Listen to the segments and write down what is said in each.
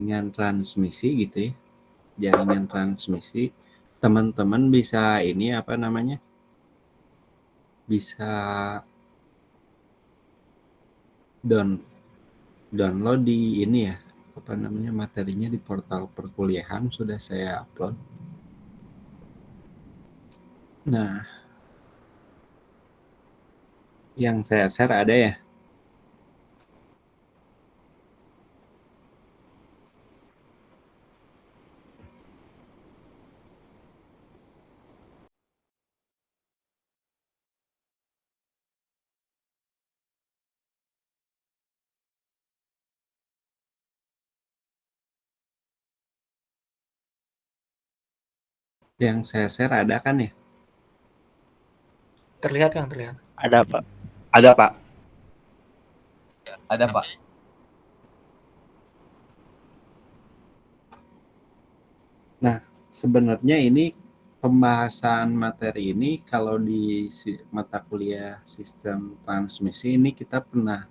jaringan transmisi gitu ya, jaringan transmisi, teman-teman bisa ini apa namanya, bisa download di ini ya, apa namanya, materinya di portal perkuliahan sudah saya upload. Nah, yang saya share ada ya. Yang saya share ada kan ya? Terlihat Kang, terlihat. Ada Pak. Ada Pak. Ada Pak. Nah, sebenarnya ini pembahasan materi ini kalau di mata kuliah sistem transmisi ini kita pernah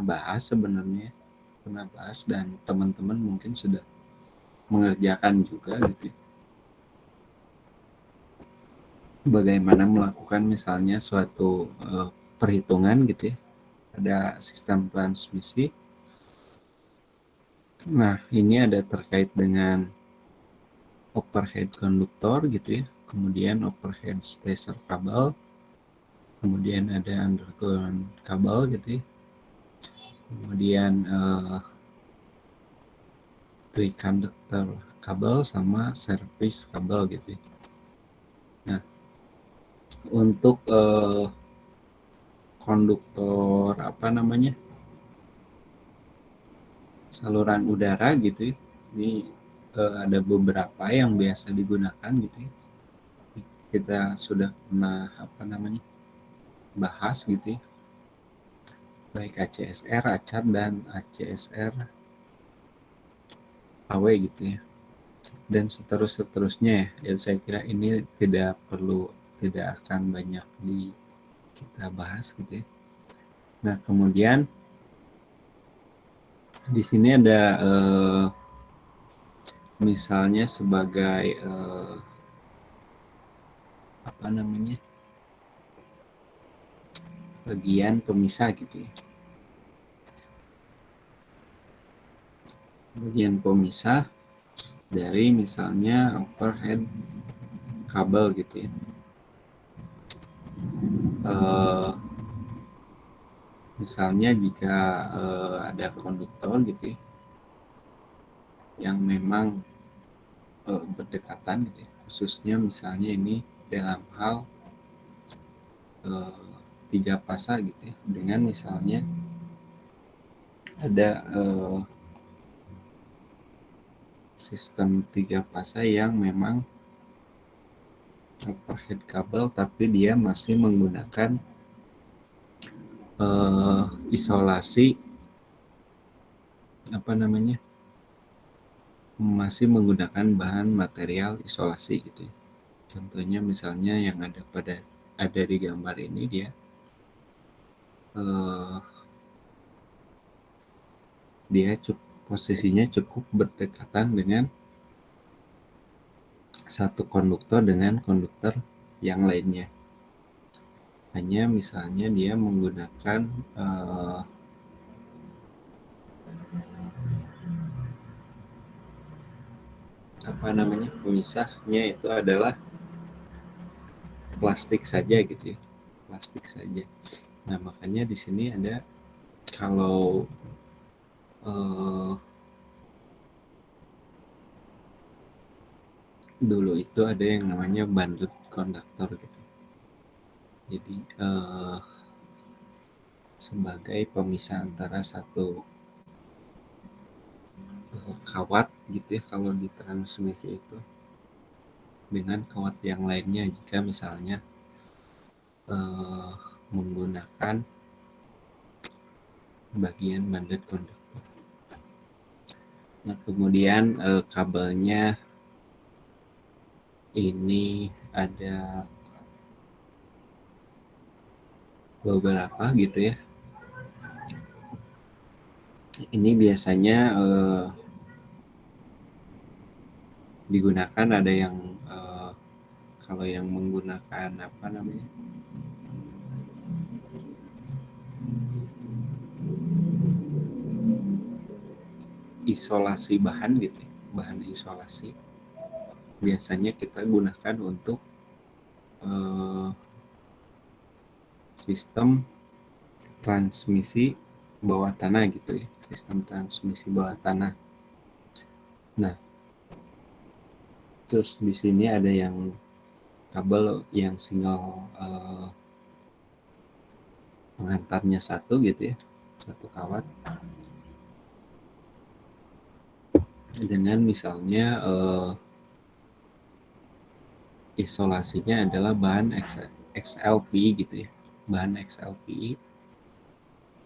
bahas sebenarnya, pernah bahas dan teman-teman mungkin sudah mengerjakan juga gitu. Bagaimana melakukan misalnya suatu perhitungan gitu ya, ada sistem transmisi. Nah, ini ada terkait dengan overhead konduktor gitu ya, kemudian overhead spacer kabel, kemudian ada underground kabel gitu ya, kemudian three conductor kabel sama service kabel gitu ya. Nah, untuk konduktor apa namanya, saluran udara gitu ya, ini ada beberapa yang biasa digunakan gitu ya. Kita sudah pernah apa namanya bahas gitu ya, baik ACSR, ACAR, dan ACSR AW gitu ya, dan seterusnya ya. Saya kira ini tidak akan banyak kita bahas gitu ya. Nah, kemudian di sini ada misalnya sebagai apa namanya, bagian pemisah gitu ya, bagian pemisah dari misalnya overhead kabel gitu ya. Misalnya jika ada konduktor gitu ya, yang memang berdekatan gitu ya, khususnya misalnya ini dalam hal 3 fasa gitu ya, dengan misalnya ada sistem 3 fasa yang memang overhead kabel tapi dia masih menggunakan isolasi apa namanya, masih menggunakan bahan material isolasi gitu ya. Contohnya misalnya yang ada di gambar ini, dia posisinya cukup berdekatan dengan satu konduktor dengan konduktor yang lainnya. Hanya misalnya dia menggunakan apa namanya, pemisahnya itu adalah plastik saja gitu ya, plastik saja. Nah, makanya di sini ada, kalau dulu itu ada yang namanya banded konduktor gitu. Jadi sebagai pemisah antara satu kawat gitu ya, kalau di transmisi itu dengan kawat yang lainnya jika misalnya menggunakan bagian banded konduktor. Nah, kemudian kabelnya ini ada beberapa gitu ya. Ini biasanya digunakan, ada yang kalau yang menggunakan apa namanya, isolasi bahan gitu ya, bahan isolasi biasanya kita gunakan untuk sistem transmisi bawah tanah gitu ya, sistem transmisi bawah tanah. Nah, terus di sini ada yang kabel yang single pengantarnya satu gitu ya, satu kawat, dengan misalnya isolasinya adalah bahan XLP gitu ya, bahan XLP.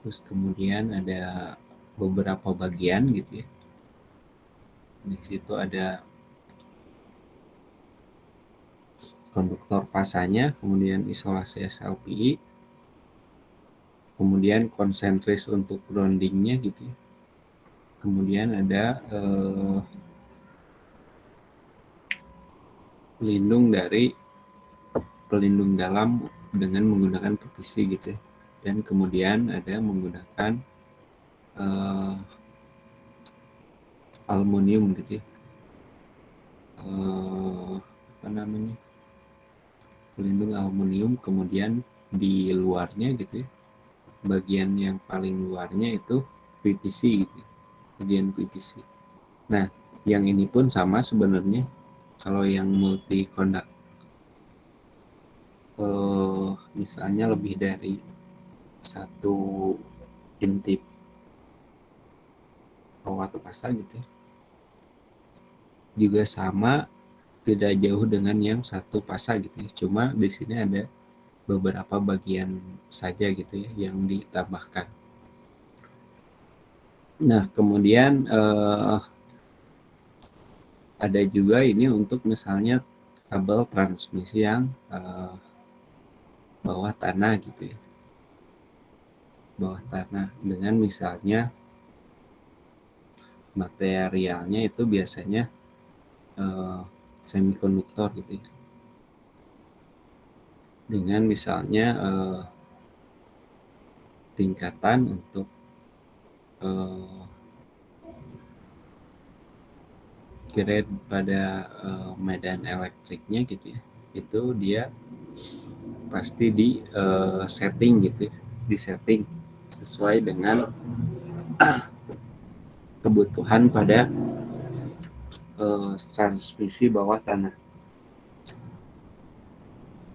Terus kemudian ada beberapa bagian gitu ya, di situ ada konduktor pasanya, kemudian isolasi SLPI, kemudian konsentris untuk groundingnya gitu ya. Kemudian ada pelindung dalam dengan menggunakan PVC gitu ya. Dan kemudian ada menggunakan aluminium gitu ya, apa namanya, pelindung aluminium. Kemudian di luarnya gitu ya, bagian yang paling luarnya itu PVC gitu, bagian PVC. Nah, yang ini pun sama sebenarnya. Kalau yang multi conduct misalnya lebih dari satu inti kawat pasa gitu ya, juga sama, tidak jauh dengan yang satu pasa gitu ya. Cuma di sini ada beberapa bagian saja gitu ya yang ditambahkan. Nah, kemudian ada juga ini untuk misalnya kabel transmisi yang bawah tanah gitu ya, bawah tanah, dengan misalnya materialnya itu biasanya semikonduktor gitu ya, dengan misalnya tingkatan untuk grade pada medan elektriknya gitu ya, itu dia pasti di setting gitu ya, di setting sesuai dengan kebutuhan pada transmisi bawah tanah.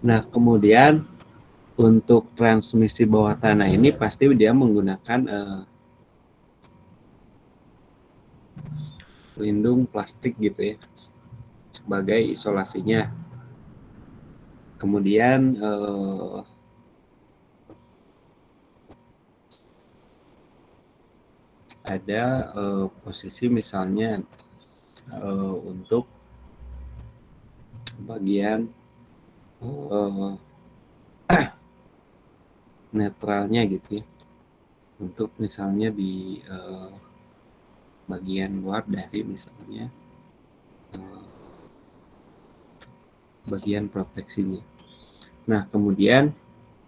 Nah, kemudian untuk transmisi bawah tanah ini pasti dia menggunakan pelindung plastik gitu ya sebagai isolasinya. Kemudian ada posisi misalnya untuk bagian netralnya gitu ya, untuk misalnya di bagian luar dari misalnya bagian proteksinya. Nah, kemudian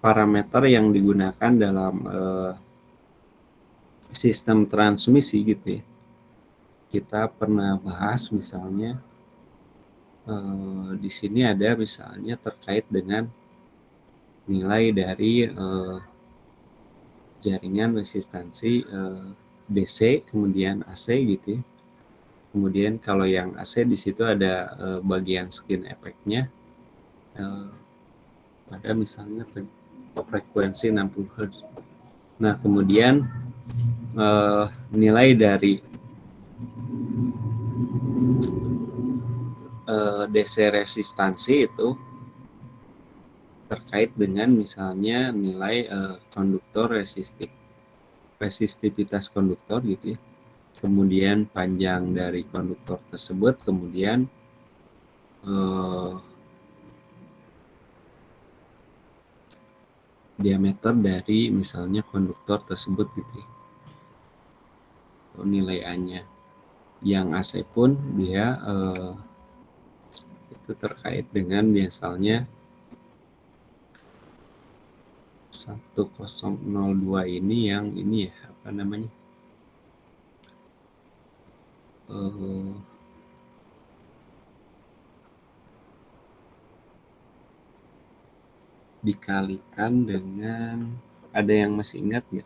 parameter yang digunakan dalam sistem transmisi gitu ya, kita pernah bahas misalnya di sini ada misalnya terkait dengan nilai dari jaringan resistansi DC kemudian AC gitu ya. Kemudian kalau yang AC di situ ada bagian skin effect-nya pada misalnya frekuensi 60 Hz. Nah, kemudian nilai dari DC resistansi itu terkait dengan misalnya nilai konduktor resistivitas konduktor gitu ya. Kemudian panjang dari konduktor tersebut, kemudian diameter dari misalnya konduktor tersebut gitu ya, nilai A-nya. Yang AC pun dia itu terkait dengan misalnya 1002 ini yang ini ya, apa namanya, dikalikan dengan, ada yang masih ingat nggak?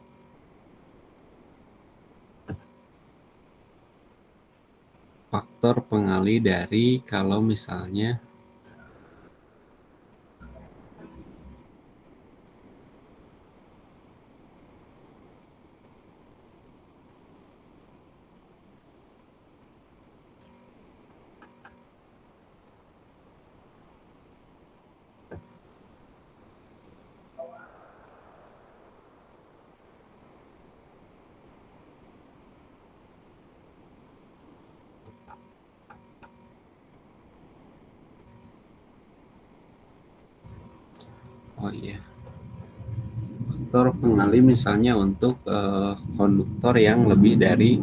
Faktor pengali dari kalau misalnya faktor pengali misalnya untuk konduktor yang lebih dari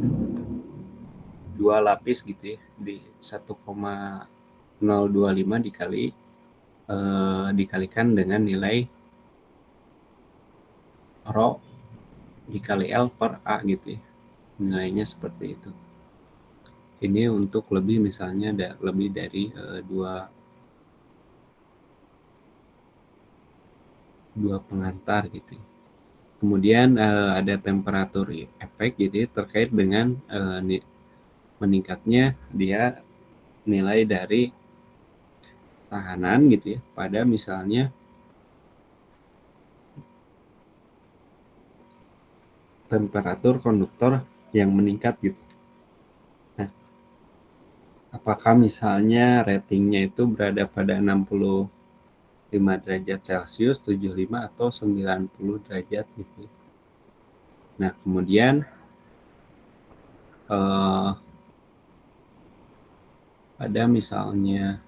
2 lapis gitu ya, di 1,025 dikalikan dengan nilai rho dikali L per A gitu ya, nilainya seperti itu. Ini untuk lebih misalnya lebih dari dua pengantar gitu. Kemudian ada temperatur efek, jadi terkait dengan meningkatnya dia nilai dari tahanan gitu ya pada misalnya temperatur konduktor yang meningkat gitu. Nah, apakah misalnya ratingnya itu berada pada 65 derajat Celcius, 75 atau 90 derajat gitu. Nah, kemudian ada misalnya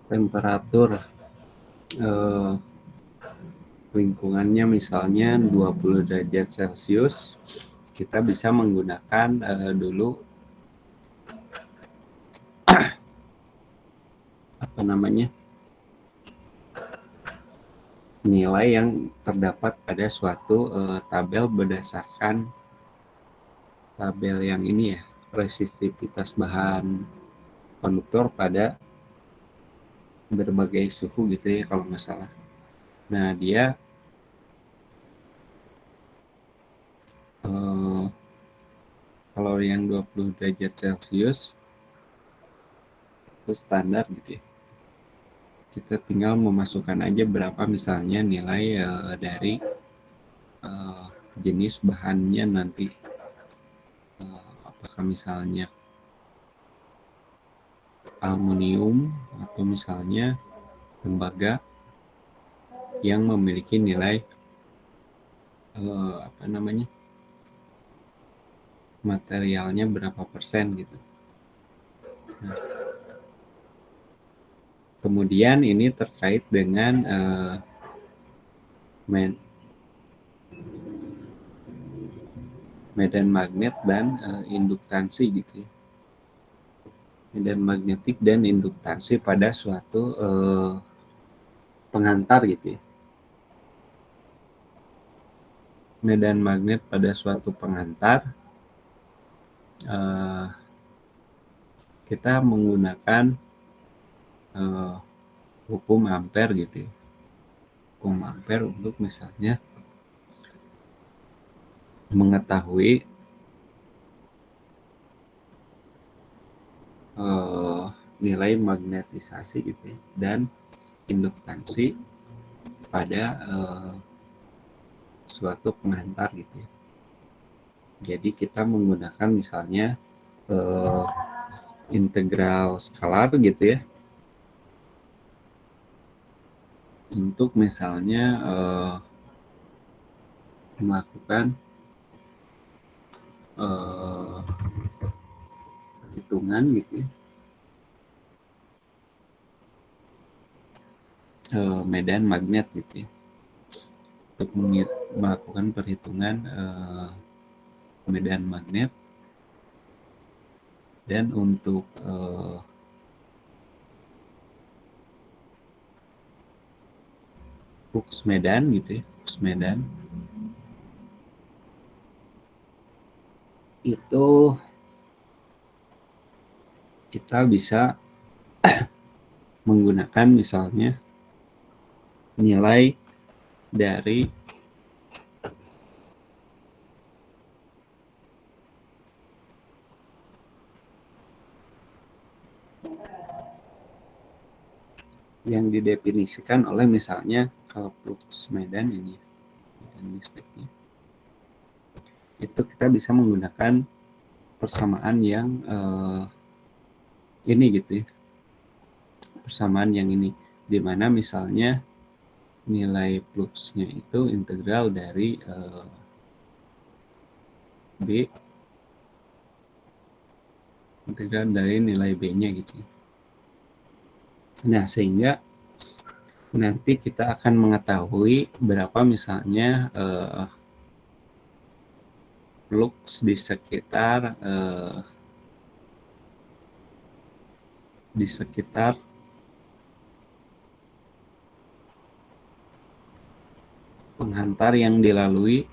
temperatur lingkungannya misalnya 20 derajat Celcius, kita bisa menggunakan dulu apa namanya, nilai yang terdapat pada suatu tabel berdasarkan tabel yang ini ya, resistivitas bahan konduktor pada berbagai suhu gitu ya kalau nggak salah. Nah, dia kalau yang 20 derajat Celcius itu standar gitu ya. Kita tinggal memasukkan aja berapa misalnya nilai dari jenis bahannya nanti. Apakah misalnya aluminium atau misalnya tembaga yang memiliki nilai apa namanya, materialnya berapa persen gitu. Nah, kemudian ini terkait dengan medan magnet dan induktansi gitu ya. Medan magnetik dan induktansi pada suatu pengantar gitu ya. Medan magnet pada suatu pengantar kita menggunakan hukum ampere gitu ya. Hukum ampere untuk misalnya mengetahui nilai magnetisasi gitu ya, dan induktansi pada suatu pengantar gitu ya. Jadi kita menggunakan misalnya integral skalar gitu ya, untuk misalnya melakukan hitungan gitu ya, medan magnet gitu ya, untuk melakukan perhitungan medan magnet. Dan untuk flux medan gitu ya, flux medan itu kita bisa menggunakan misalnya nilai dari yang didefinisikan oleh misalnya kalau flux medan ini medan listriknya, itu kita bisa menggunakan persamaan yang ini gitu ya, persamaan yang ini, dimana misalnya nilai fluxnya itu integral dari B, integral dari nilai B-nya gitu. Nah, sehingga nanti kita akan mengetahui berapa misalnya flux di sekitar penghantar yang dilalui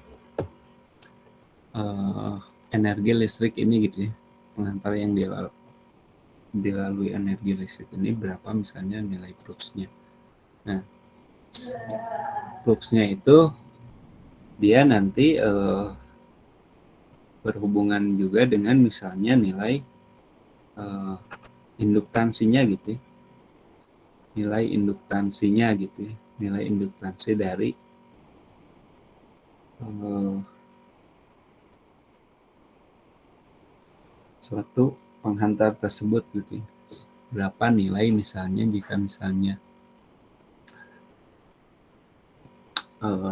energi listrik ini gitu ya, penghantar yang dilalui energi listrik ini berapa misalnya nilai fluxnya. Nah, fluxnya itu dia nanti berhubungan juga dengan misalnya nilai induktansinya gitu ya, nilai induktansinya gitu ya, nilai induktansi dari suatu penghantar tersebut gitu ya. Berapa nilai misalnya jika misalnya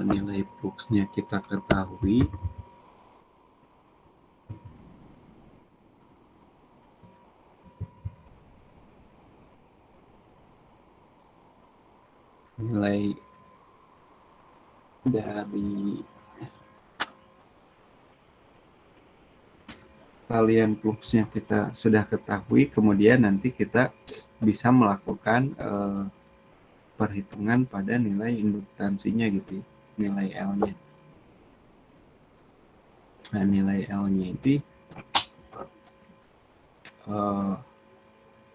nilai fluxnya kita ketahui, nilai dari kalian fluxnya kita sudah ketahui, kemudian nanti kita bisa melakukan perhitungan pada nilai induktansinya gitu ya, nilai L-nya. Nah, nilai L-nya itu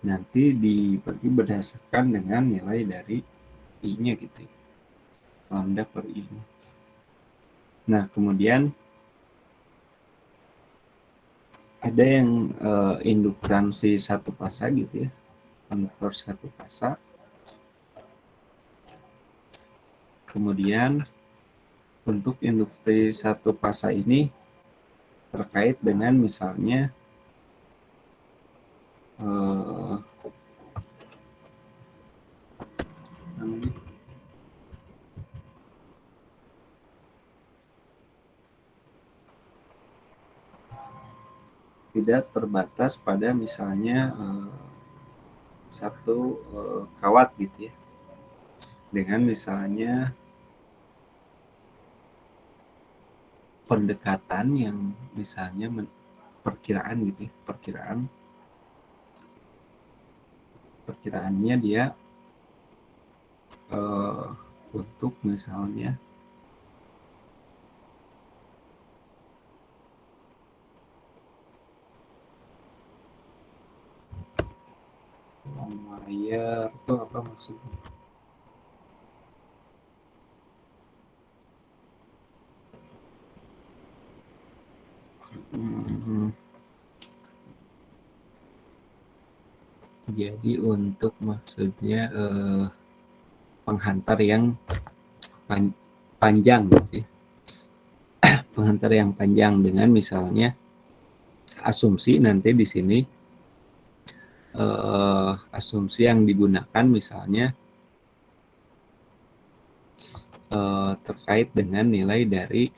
nanti dibagi berdasarkan dengan nilai dari I-nya gitu ya, lambda per I. Nah, kemudian ada yang induktansi satu fasa gitu ya, konduktor satu fasa. Kemudian untuk induksi satu fasa ini terkait dengan misalnya tidak terbatas pada misalnya satu kawat gitu ya, dengan misalnya pendekatan yang misalnya perkiraan gitu ya, perkiraannya dia untuk misalnya wire itu apa maksudnya? Jadi untuk maksudnya penghantar yang panjang gitu ya. Penghantar yang panjang dengan misalnya asumsi nanti di sini asumsi yang digunakan misalnya terkait dengan nilai dari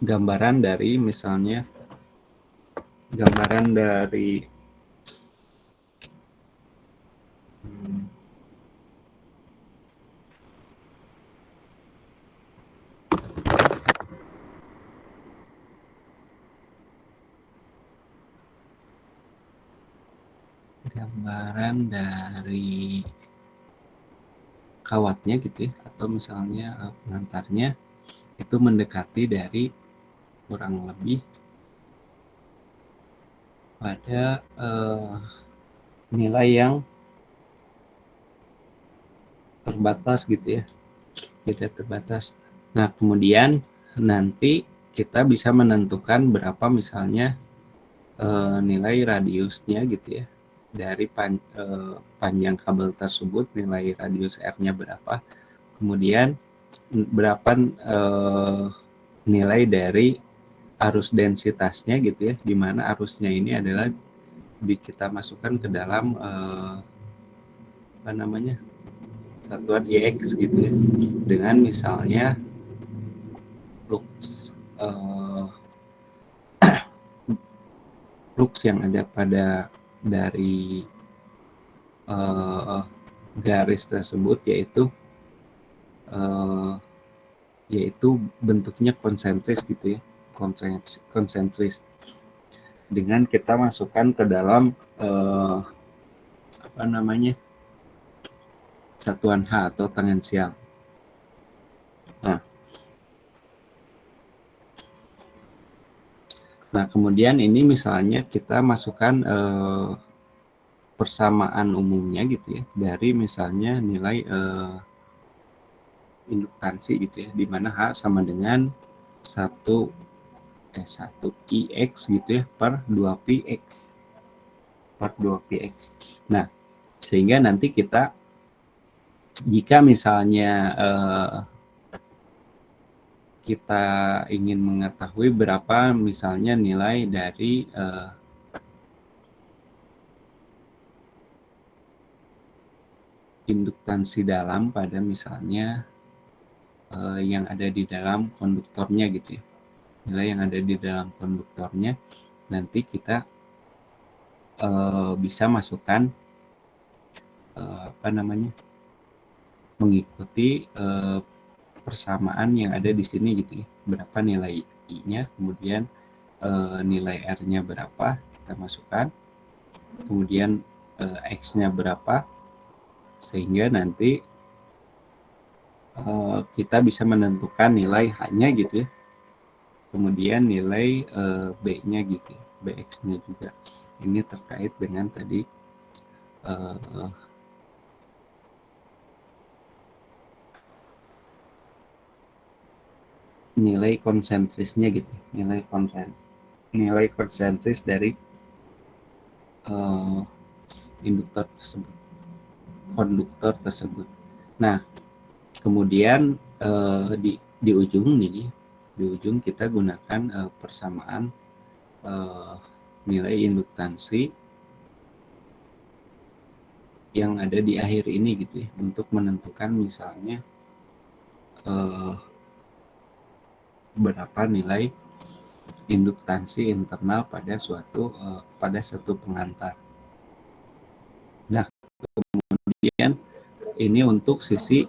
gambaran dari misalnya gambaran dari kawatnya gitu ya, atau misalnya pengantarnya itu mendekati dari kurang lebih pada nilai yang terbatas gitu ya, tidak terbatas. Nah kemudian nanti kita bisa menentukan berapa misalnya nilai radiusnya gitu ya, dari panjang kabel tersebut, nilai radius R-nya berapa, kemudian berapa nilai dari arus densitasnya gitu ya, di mana arusnya ini adalah kita masukkan ke dalam satuan IX gitu ya, dengan misalnya flux flux yang ada pada dari garis tersebut, yaitu bentuknya konsentris gitu ya, konsentris, dengan kita masukkan ke dalam satuan H atau tangensial. Nah kemudian ini misalnya kita masukkan persamaan umumnya gitu ya, dari misalnya nilai induktansi gitu ya, di mana H sama dengan 1 IX gitu ya, per 2PX. Nah, sehingga nanti kita, jika misalnya kita ingin mengetahui berapa misalnya nilai dari induktansi dalam pada misalnya yang ada di dalam konduktornya gitu ya, nilai yang ada di dalam konduktornya, nanti kita bisa masukkan mengikuti persamaan yang ada di sini gitu ya, berapa nilai I-nya, kemudian nilai R-nya berapa kita masukkan, kemudian X-nya berapa, sehingga nanti kita bisa menentukan nilai H-nya gitu ya, kemudian nilai B-nya gitu, BX-nya juga. Ini terkait dengan tadi nilai konsentrisnya gitu, nilai konsentris dari konduktor tersebut. Nah kemudian di ujung kita gunakan persamaan nilai induktansi yang ada di akhir ini gitu ya, untuk menentukan misalnya berapa nilai induktansi internal pada satu pengantar. Nah kemudian ini untuk sisi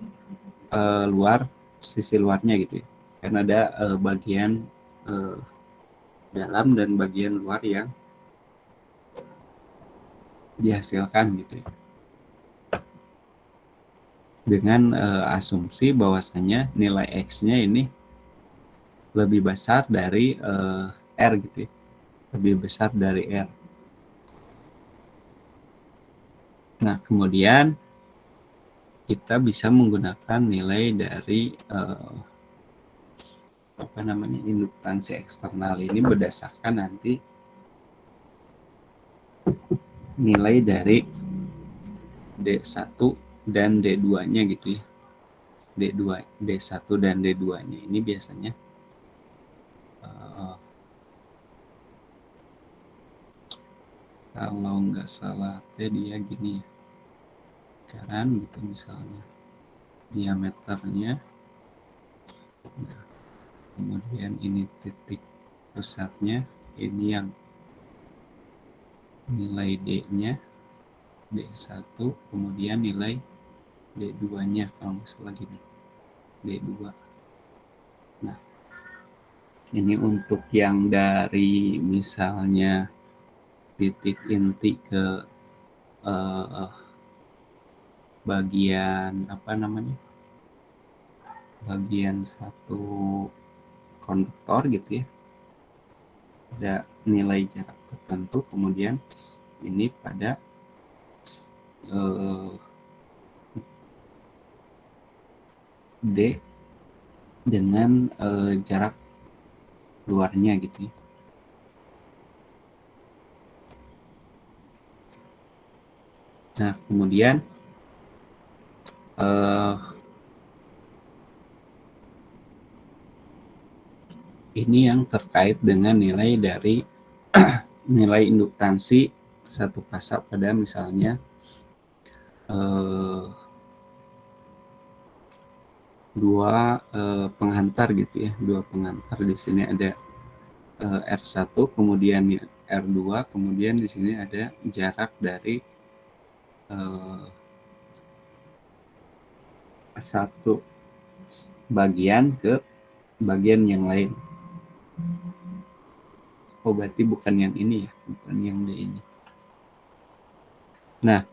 luarnya gitu ya, kan ada bagian dalam dan bagian luar yang dihasilkan gitu ya, dengan asumsi bahwasanya nilai X-nya ini lebih besar dari R gitu ya, lebih besar dari R. Nah kemudian kita bisa menggunakan nilai dari induktansi eksternal ini berdasarkan nanti nilai dari D1 dan D2-nya gitu ya. D1 dan D2-nya ini biasanya kalau nggak salah dia gini kan gitu, misalnya diameternya kemudian ini titik pusatnya, ini yang nilai D-nya, D1, kemudian nilai D2-nya kalau nggak salah gini, D2. Nah, ini untuk yang dari misalnya titik inti ke bagian apa namanya, bagian satu konduktor gitu ya, ada nilai jarak tertentu, kemudian ini pada D dengan jarak luarnya gitu ya. Nah, kemudian ini yang terkait dengan nilai dari nilai induktansi satu fasa pada misalnya dua penghantar gitu ya, dua penghantar. Di sini ada R1, kemudian R2, kemudian di sini ada jarak dari satu bagian ke bagian yang lain. Oh, berarti bukan yang ini ya, bukan yang D ini. Nah,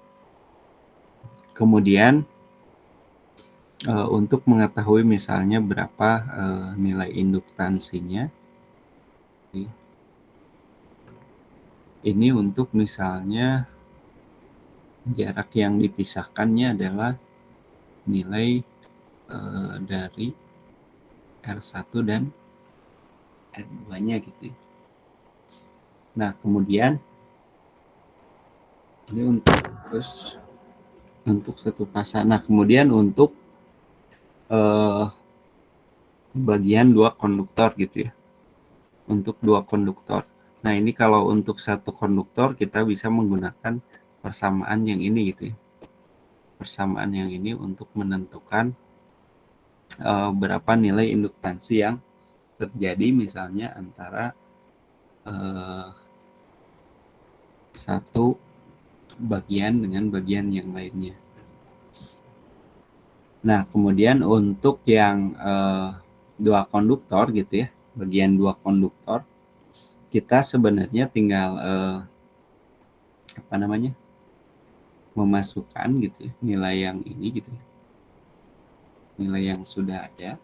kemudian untuk mengetahui misalnya berapa nilai induktansinya, ini untuk misalnya jarak yang dipisahkannya adalah nilai dari R1 dan R2-nya gitu. Nah, kemudian ini untuk satu fasa. Nah, kemudian untuk bagian dua konduktor gitu ya. Untuk dua konduktor. Nah, ini kalau untuk satu konduktor kita bisa menggunakan persamaan yang ini gitu ya. Persamaan yang ini untuk menentukan berapa nilai induktansi yang terjadi misalnya antara satu bagian dengan bagian yang lainnya. Nah, kemudian untuk yang dua konduktor gitu ya, bagian dua konduktor, kita sebenarnya tinggal memasukkan gitu ya, nilai yang ini gitu ya, nilai yang sudah ada,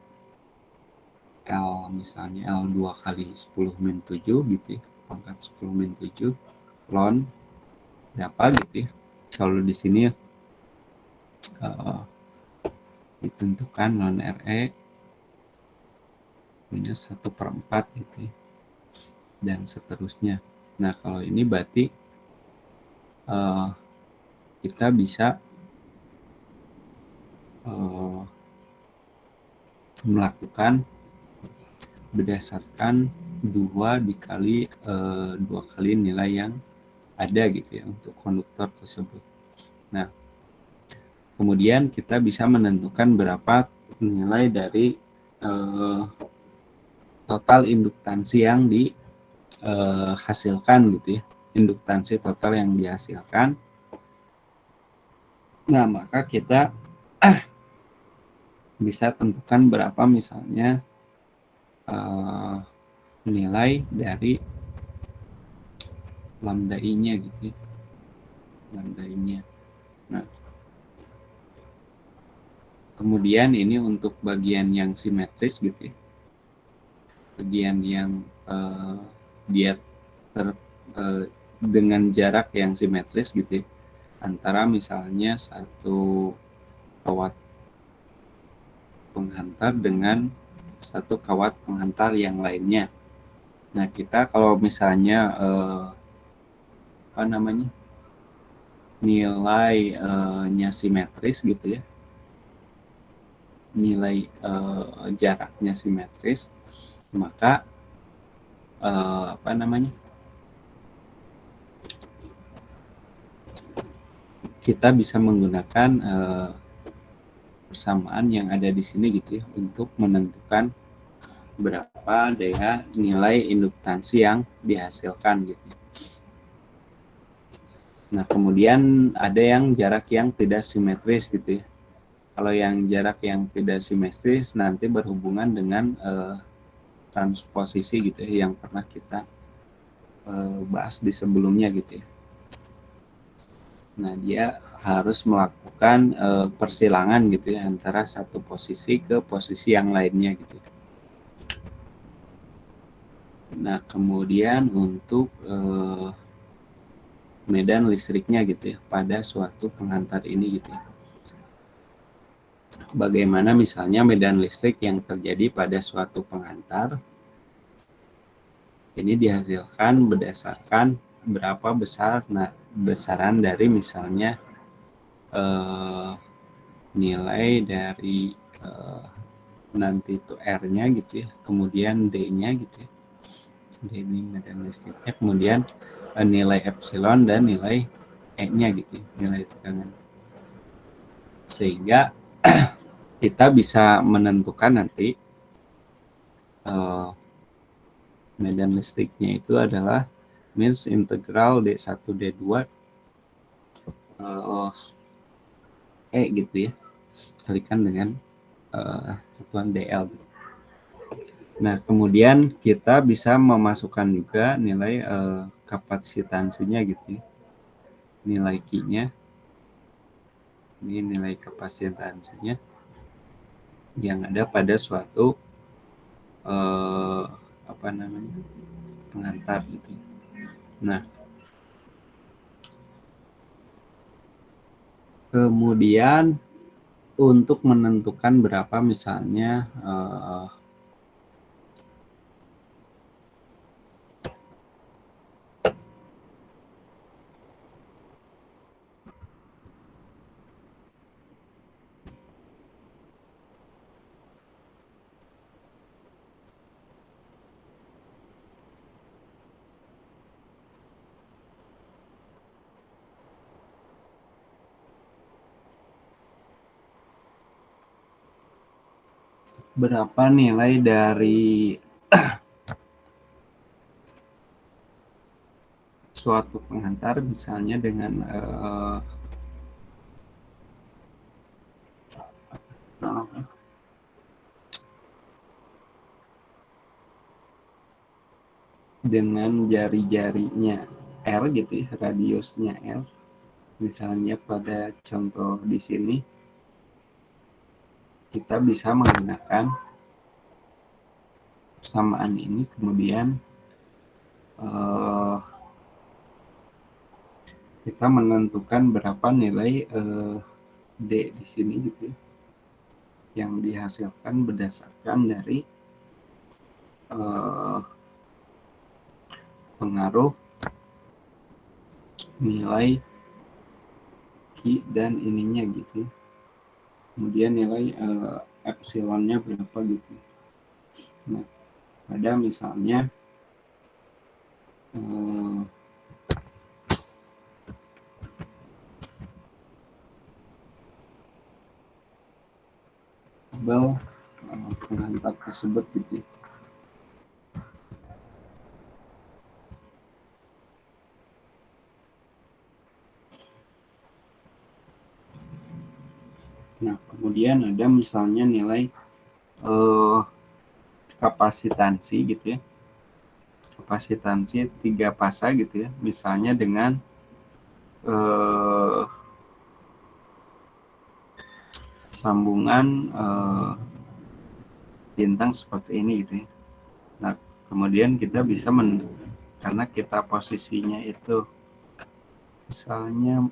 L misalnya L2 kali 10-7 gitu ya, pangkat 10-7, ln berapa gitu ya. Kalau di sini ditentukan ln RE minus 1/4 gitu ya, dan seterusnya. Nah, kalau ini berarti kita bisa melakukan berdasarkan 2 dikali 2 kali nilai yang ada gitu ya untuk konduktor tersebut. Nah, kemudian kita bisa menentukan berapa nilai dari total induktansi yang dihasilkan gitu ya, induktansi total yang dihasilkan. Nah, maka kita bisa tentukan berapa misalnya nilai dari lambda I-nya gitu ya. Lambda I-nya. Nah, kemudian ini untuk bagian yang simetris gitu ya. Bagian yang dia dengan jarak yang simetris gitu ya, antara misalnya satu kawat penghantar dengan satu kawat penghantar yang lainnya. Nah, kita kalau misalnya nilainya simetris gitu ya, nilai jaraknya simetris, maka kita bisa menggunakan persamaan yang ada di sini gitu ya untuk menentukan berapa daya nilai induktansi yang dihasilkan gitu. Nah, kemudian ada yang jarak yang tidak simetris gitu ya. Kalau yang jarak yang tidak simetris nanti berhubungan dengan transposisi gitu ya, yang pernah kita bahas di sebelumnya gitu ya. Nah, dia harus melakukan persilangan gitu ya antara satu posisi ke posisi yang lainnya gitu. Nah, kemudian untuk medan listriknya gitu ya pada suatu pengantar ini gitu ya. Bagaimana misalnya medan listrik yang terjadi pada suatu pengantar ini dihasilkan berdasarkan berapa besar besaran dari misalnya nilai dari nanti itu R-nya gitu ya, kemudian D-nya gitu ya, D ini medan listriknya, kemudian nilai epsilon dan nilai E-nya gitu ya, nilai tegangan, sehingga kita bisa menentukan nanti medan listriknya itu adalah means integral D1 D2 E gitu ya, kalikan dengan satuan DL gitu. Nah, kemudian kita bisa memasukkan juga nilai kapasitansinya gitu ya. Nilai Q-nya. Ini nilai kapasitansinya yang ada pada suatu pengantar gitu. Nah, kemudian untuk menentukan berapa misalnya berapa nilai dari suatu pengantar misalnya dengan dengan jari-jarinya R gitu ya, radiusnya R. Misalnya pada contoh di sini kita bisa menggunakan persamaan ini, kemudian kita menentukan berapa nilai D di sini gitu ya, yang dihasilkan berdasarkan dari pengaruh nilai Q dan ininya gitu. Kemudian nilai epsilonnya berapa gitu. Nah, ada misalnya kabel pengantar tersebut gitu. Nah, kemudian ada misalnya nilai kapasitansi gitu ya. Kapasitansi 3 fasa gitu ya. Misalnya dengan sambungan bintang seperti ini gitu ya. Nah, kemudian kita bisa karena kita posisinya itu misalnya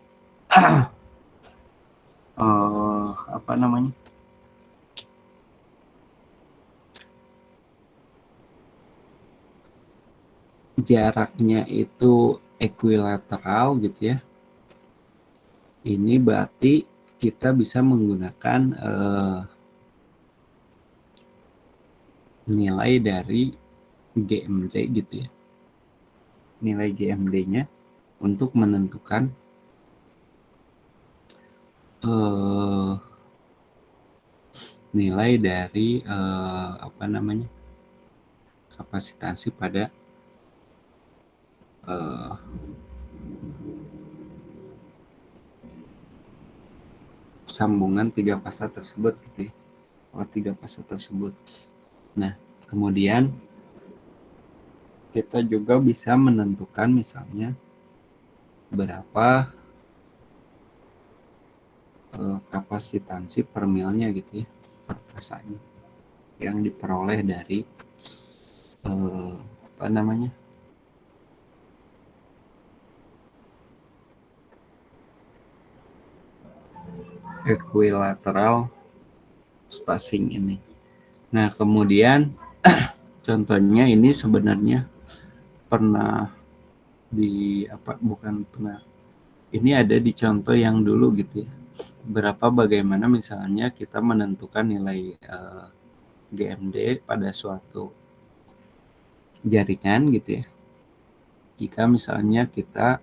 jaraknya itu equilateral gitu ya. Ini berarti kita bisa menggunakan nilai dari GMD gitu ya. Nilai GMD-nya untuk menentukan nilai dari kapasitansi pada sambungan 3 fasa tersebut gitu ya. 3 fasa tersebut. Nah, kemudian kita juga bisa menentukan misalnya berapa kapasitansi per milnya gitu ya, per fasanya yang diperoleh dari apa namanya, equilateral spacing ini. Nah, kemudian contohnya ini sebenarnya pernah bukan pernah, ini ada di contoh yang dulu gitu ya. Bagaimana misalnya kita menentukan nilai GMD pada suatu jaringan gitu ya. Jika misalnya kita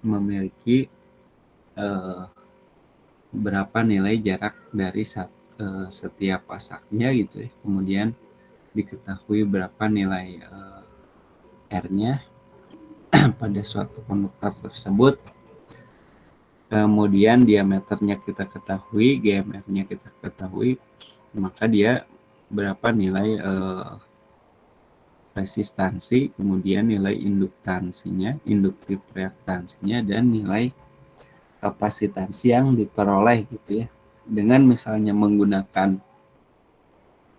memiliki berapa nilai jarak dari setiap pasaknya gitu ya. Kemudian diketahui berapa nilai R-nya pada suatu konduktor tersebut. Kemudian diameternya kita ketahui, GMR-nya kita ketahui, maka dia berapa nilai resistansi, kemudian nilai induktansinya, induktif reaktansinya, dan nilai kapasitansi yang diperoleh gitu ya. Dengan misalnya menggunakan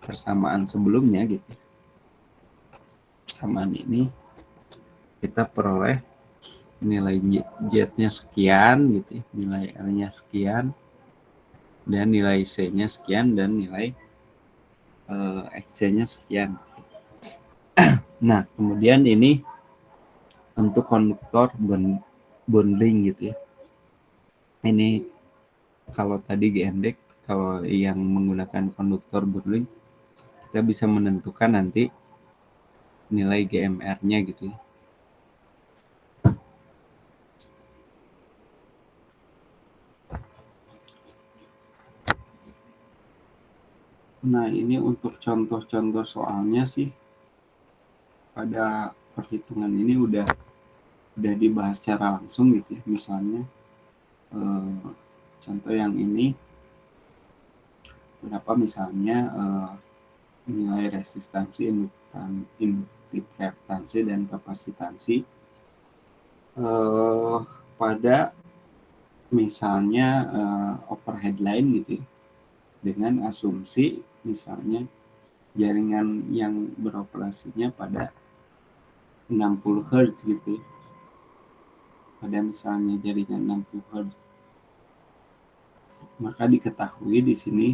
persamaan sebelumnya gitu. Persamaan ini kita peroleh nilai Z-nya sekian gitu ya, nilai L-nya sekian, dan nilai C-nya sekian, dan nilai X-nya sekian. Nah, kemudian ini untuk konduktor bonding gitu ya. Ini kalau tadi GMD, kalau yang menggunakan konduktor bonding, kita bisa menentukan nanti nilai GMR-nya gitu ya. Nah, ini untuk contoh-contoh soalnya sih pada perhitungan ini udah dibahas secara langsung gitu ya. Misalnya contoh yang ini berapa misalnya nilai resistansi, induktif reaktansi, dan kapasitansi pada misalnya overhead line gitu ya, dengan asumsi misalnya jaringan yang beroperasinya pada 60 Hz gitu ya. Pada misalnya jaringan 60 Hz, maka diketahui di sini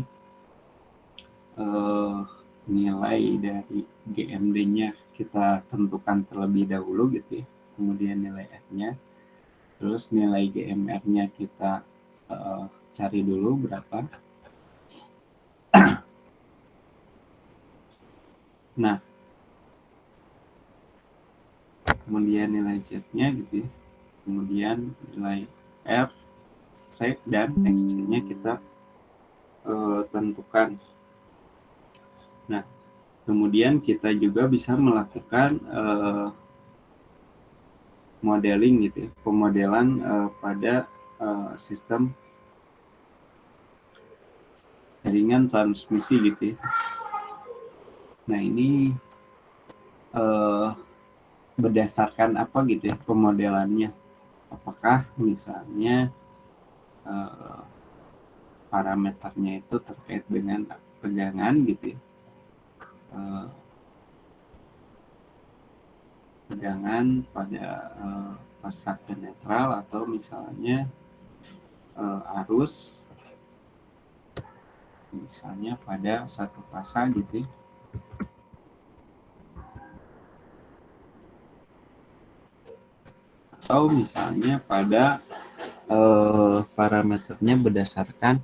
nilai dari GMD-nya kita tentukan terlebih dahulu gitu ya, kemudian nilai F-nya, terus nilai GMR-nya kita cari dulu berapa. Nah, kemudian nilai Z-nya gitu ya, kemudian nilai R, C, dan X-nya kita tentukan. Nah, kemudian kita juga bisa melakukan modeling gitu ya, pemodelan pada sistem jaringan transmisi gitu ya. Nah, ini berdasarkan apa gitu ya pemodelannya? Apakah misalnya parameternya itu terkait dengan tegangan gitu ya, tegangan pada pasak netral, atau misalnya arus misalnya pada satu fasa gitu ya. Atau misalnya pada parameternya berdasarkan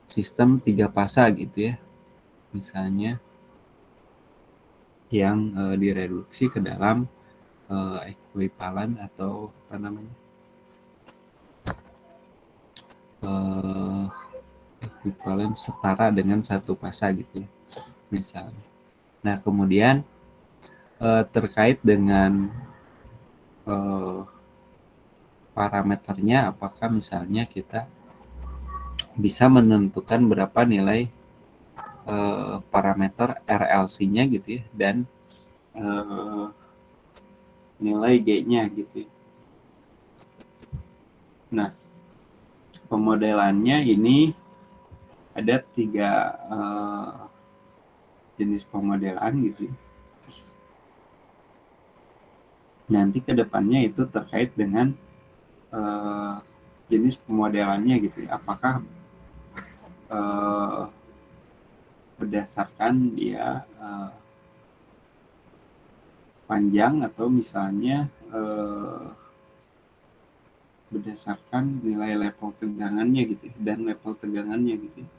sistem 3 fasa gitu ya, misalnya yang direduksi ke dalam ekuivalen atau apa namanya, ekuivalen setara dengan satu fasa gitu ya, misalnya. Nah, kemudian terkait dengan parameternya, apakah misalnya kita bisa menentukan berapa nilai parameter RLC-nya gitu ya, dan nilai G-nya gitu ya. Nah, pemodelannya ini ada 3 jenis pemodelan gitu ya. Nanti kedepannya itu terkait dengan jenis pemodelannya gitu ya. Apakah berdasarkan dia panjang atau misalnya berdasarkan nilai level tegangannya gitu ya, dan level tegangannya gitu ya.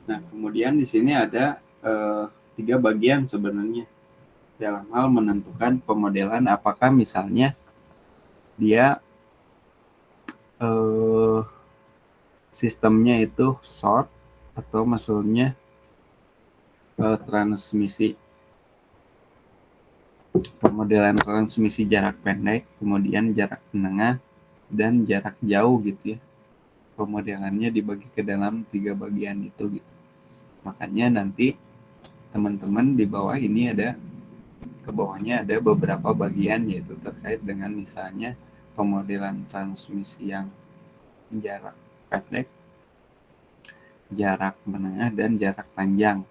Nah, kemudian di sini ada 3 bagian sebenarnya dalam hal menentukan pemodelan, apakah misalnya dia sistemnya itu short atau maksudnya transmisi, pemodelan transmisi jarak pendek, kemudian jarak menengah, dan jarak jauh gitu ya. Pemodelannya dibagi ke dalam 3 bagian itu gitu. Makanya nanti teman-teman di bawah ini ada, ke bawahnya ada beberapa bagian, yaitu terkait dengan misalnya pemodelan transmisi yang jarak pendek, jarak menengah, dan jarak panjang.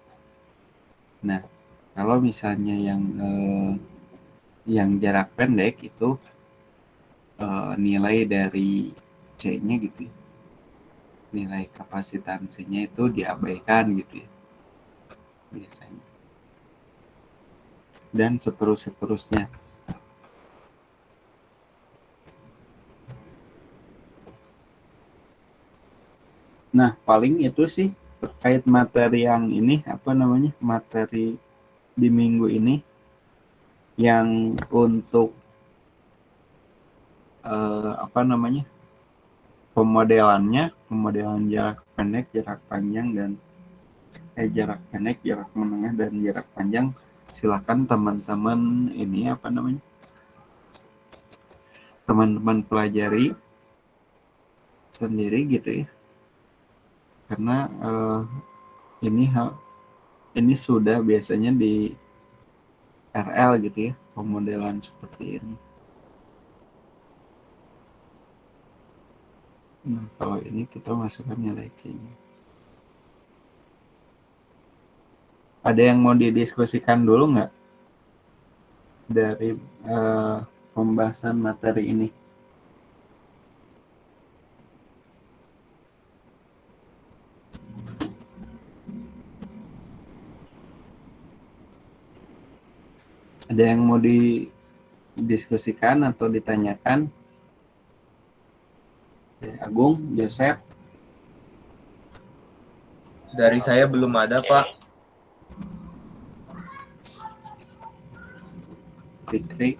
Nah, kalau misalnya yang jarak pendek itu nilai dari C-nya gitu ya, nilai kapasitansinya itu diabaikan gitu ya biasanya, dan seterusnya. Nah, paling itu sih terkait materi yang ini, materi di minggu ini, yang untuk pemodelan jarak pendek, jarak panjang, dan jarak pendek, jarak menengah, dan jarak panjang. Silakan teman-teman teman-teman pelajari sendiri gitu ya, karena ini sudah biasanya di RL gitu ya, pemodelan seperti ini. Nah, kalau ini kita masukkan nilai C-nya. Ada yang mau didiskusikan dulu nggak dari pembahasan materi ini? Ada yang mau didiskusikan atau ditanyakan? Agung, Joseph? Dari saya belum ada, Pak. Fikri?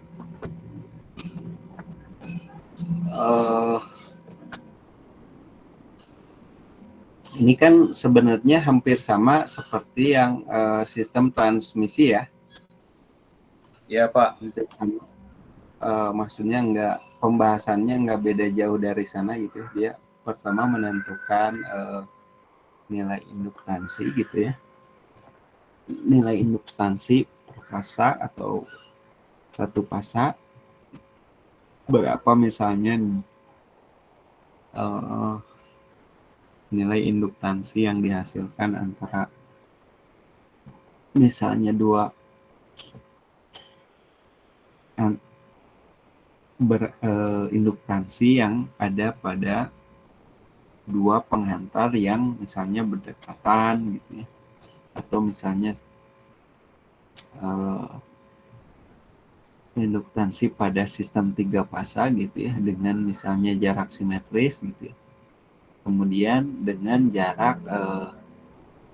Ini kan sebenarnya hampir sama seperti yang sistem transmisi ya. Iya, Pak. Maksudnya pembahasannya nggak beda jauh dari sana gitu. Dia pertama menentukan nilai induktansi gitu ya. Nilai induktansi per fasa atau satu fasa, berapa misalnya nilai induktansi yang dihasilkan antara misalnya dua induktansi yang ada pada dua penghantar yang misalnya berdekatan gitu ya, atau misalnya induktansi pada sistem 3 fasa gitu ya, dengan misalnya jarak simetris gitu ya, kemudian dengan jarak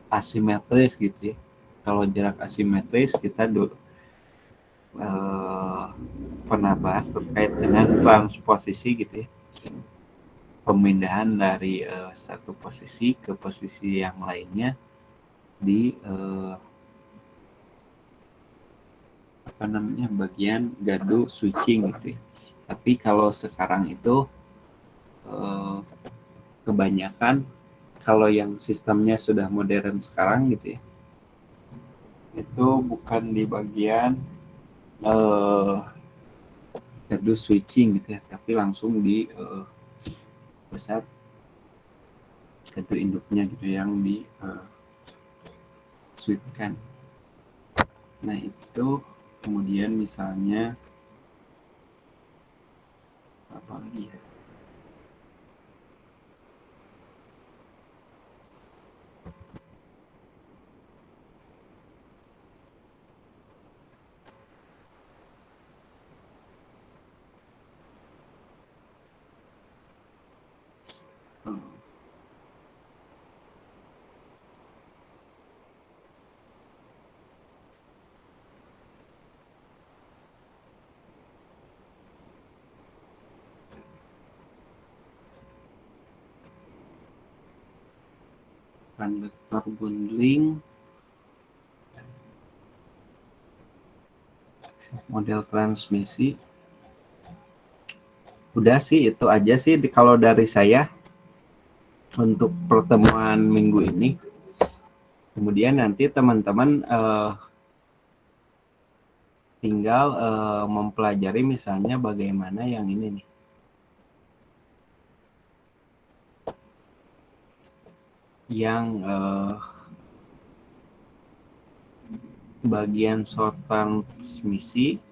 asimetris gitu ya. Kalau jarak asimetris kita pernah bahas terkait dengan transposisi gitu ya. pemindahan dari satu posisi ke posisi yang lainnya di bagian gadu switching gitu ya. Tapi kalau sekarang itu kebanyakan kalau yang sistemnya sudah modern sekarang gitu ya, itu bukan di bagian gadu switching gitu ya, tapi langsung di pusat gadu induknya gitu yang di sweepkan. Nah itu kemudian misalnya apa lagi ya? Kondektor bundling, model transmisi. Udah sih itu aja sih kalau dari saya untuk pertemuan minggu ini. Kemudian nanti teman-teman tinggal mempelajari misalnya bagaimana yang ini nih. Yang bagian short transmisi,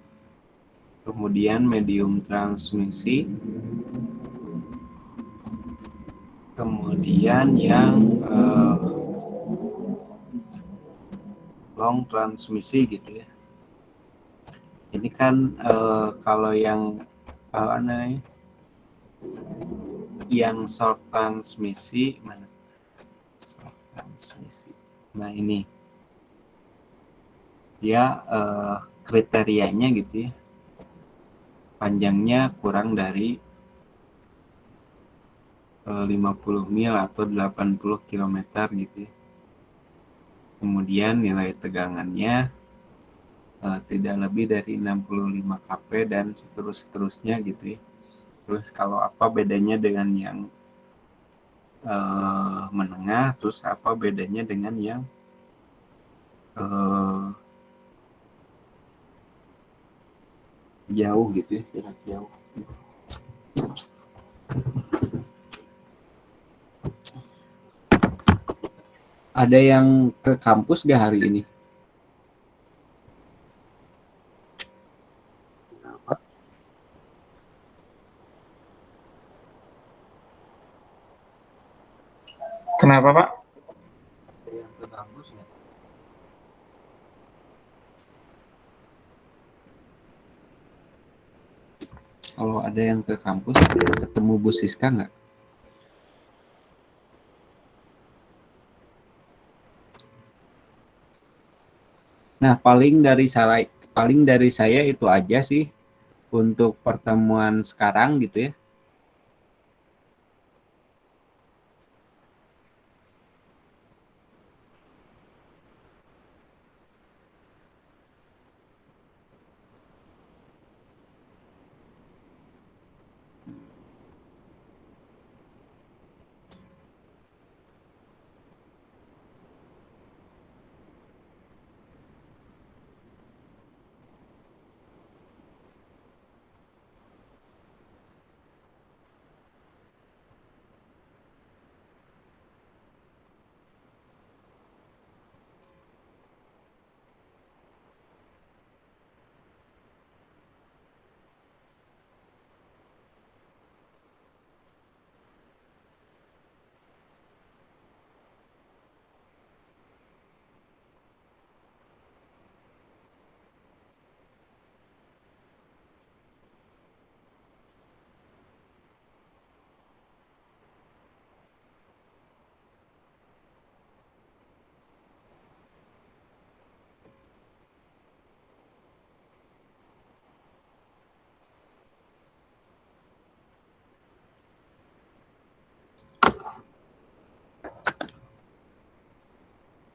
kemudian medium transmisi, kemudian yang long transmisi gitu ya. Ini kan kalau yang apa namanya, yang short transmisi mana? Short transmisi. Nah ini dia kriterianya gitu ya, panjangnya kurang dari 50 mil atau 80 km gitu ya. Kemudian nilai tegangannya tidak lebih dari 65 kP dan seterusnya gitu ya. Terus kalau apa bedanya dengan yang menengah, terus apa bedanya dengan yang jauh gitu ya, jarak jauh. Ada yang ke kampus gak hari ini? Kenapa, Pak? Ada yang ke kampus gak? Kalau ada yang ke kampus, ketemu Bu Siska nggak? Nah, paling dari saya itu aja sih untuk pertemuan sekarang gitu ya.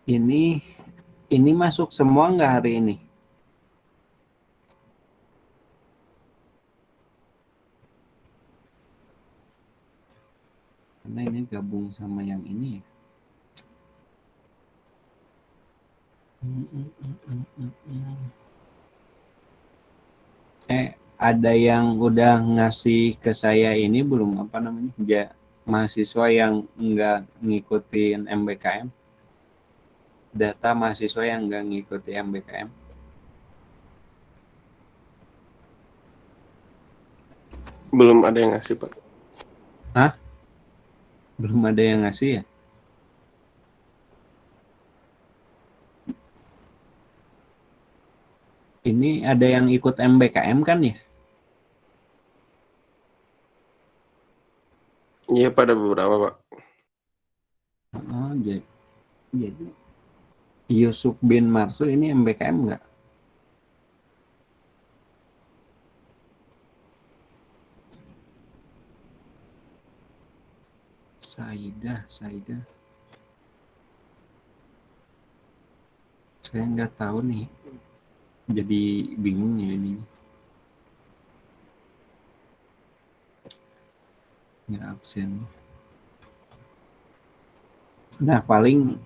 Ini masuk semua nggak hari ini? Karena ini gabung sama yang ini ya. Ada yang udah ngasih ke saya ini belum, apa namanya, mahasiswa yang nggak ngikutin MBKM, data mahasiswa yang nggak ngikuti MBKM. Belum ada yang ngasih, Pak. Hah? Belum ada yang ngasih ya? Ini ada yang ikut MBKM kan ya? Iya, pada beberapa, Pak. Oh, jadi Yusuf bin Marsu ini MBKM nggak? Saidah. Saya nggak tahu nih. Jadi bingung ya ini. Nggak absen. Nah, paling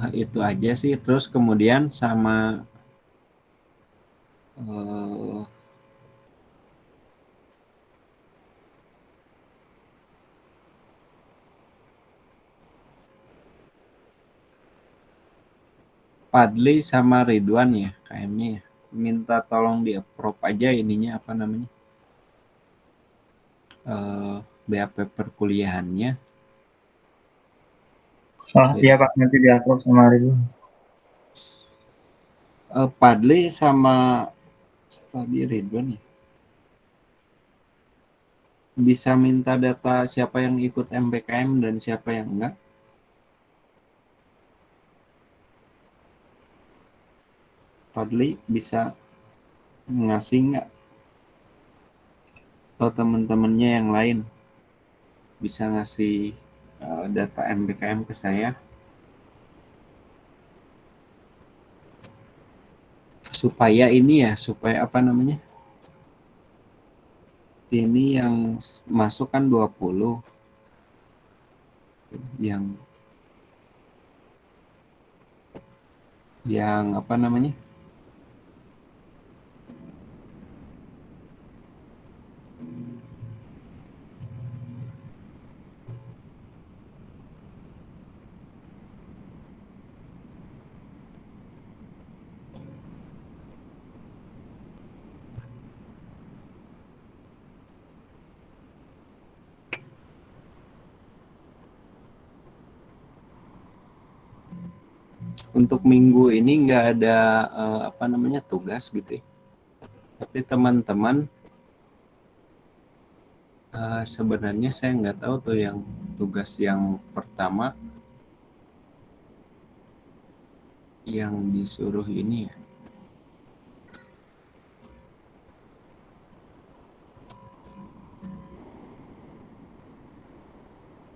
itu aja sih. Terus kemudian sama Padli sama Ridwan ya, KM-nya ya. Minta tolong di-approve aja ininya, apa namanya, BAP perkuliahannya. Iya Pak, nanti di-upload sama Ridwan. Padli sama tadi Ridwan ya. Bisa minta data siapa yang ikut MBKM dan siapa yang enggak. Padli bisa ngasih nggak? Atau teman-temannya yang lain bisa ngasih data MBKM ke saya, supaya ini ya, supaya apa namanya, ini yang masuk kan 20, yang apa namanya, untuk minggu ini nggak ada apa namanya, tugas gitu ya. Tapi teman-teman, sebenarnya saya nggak tahu tuh yang tugas yang pertama yang disuruh ini ya,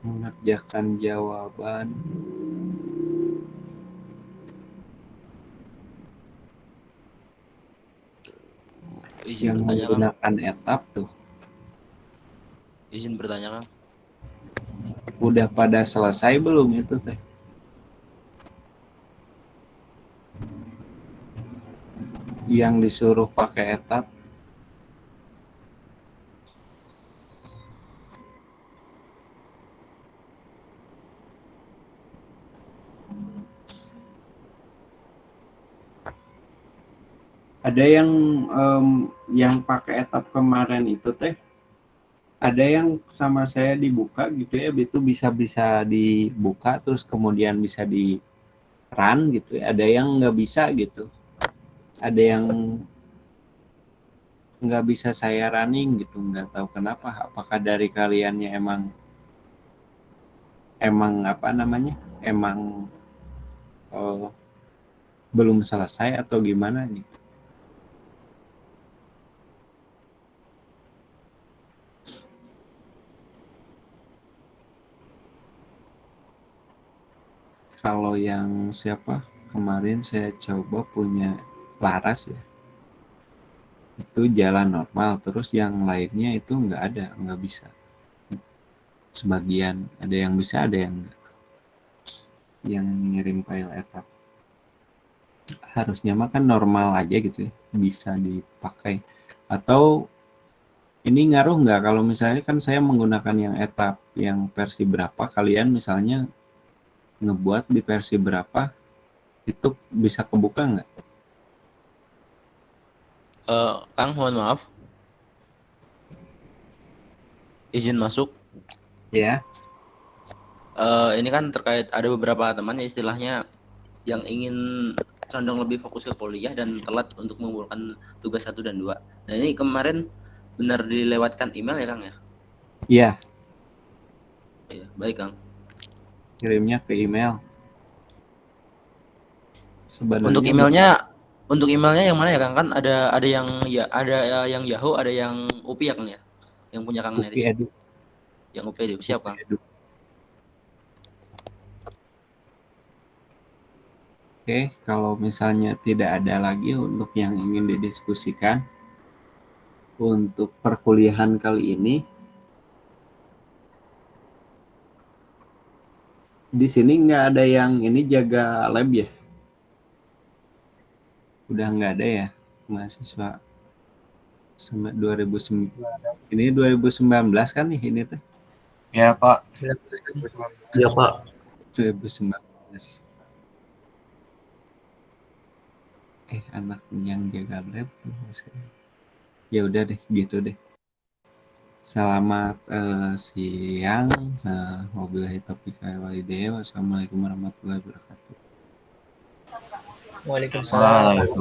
mengerjakan jawaban yang Izin bertanya, Kang. menggunakan etap tuh. Izin bertanya, Kang. Udah pada selesai belum itu teh? Yang disuruh pakai etap. Ada yang pakai etap kemarin itu teh, ada yang sama saya dibuka gitu ya, itu bisa dibuka terus kemudian bisa di run gitu ya. Ada yang nggak bisa gitu. Ada yang nggak bisa saya running gitu, nggak tahu kenapa. Apakah dari kaliannya emang apa namanya, emang eh, belum selesai atau gimana gitu. kalau yang siapa kemarin saya coba punya Laras ya, itu jalan normal, terus yang lainnya itu nggak bisa. Sebagian ada yang bisa, ada yang enggak. Yang ngirim file etap harusnya mah kan normal aja gitu ya, bisa dipakai. Atau ini ngaruh nggak kalau misalnya kan saya menggunakan yang etap yang versi berapa, kalian misalnya ngebuat di versi berapa, itu bisa kebuka nggak? Kang, mohon maaf. Izin masuk. Ya. Ini kan terkait ada beberapa teman ya istilahnya yang ingin condong lebih fokus ke kuliah dan telat untuk mengumpulkan tugas 1 dan 2. Nah ini kemarin benar dilewatkan email ya Kang ya? Iya, Iya, baik Kang. kirimnya ke email. Sebenarnya Untuk emailnya yang mana ya Kang? Kan ada yang ya ada yang Yahoo, ada yang UPI ya Kang ya? Yang punya Kang UPI Neris. Edu. Yang UPI Edu. Siap Kang. Edu. Oke, kalau misalnya tidak ada lagi untuk yang ingin didiskusikan untuk perkuliahan kali ini, di sini nggak ada yang ini jaga lab ya? Udah nggak ada ya mahasiswa sama 2009. Ini 2019 kan nih ini teh? Ya Pak. Iya Pak. 2019. Anak yang jaga lab. Ya udah deh, gitu deh. Selamat siang. Wabillahi taufiq wal hidayah. Wassalamualaikum warahmatullahi wabarakatuh. Waalaikumsalam.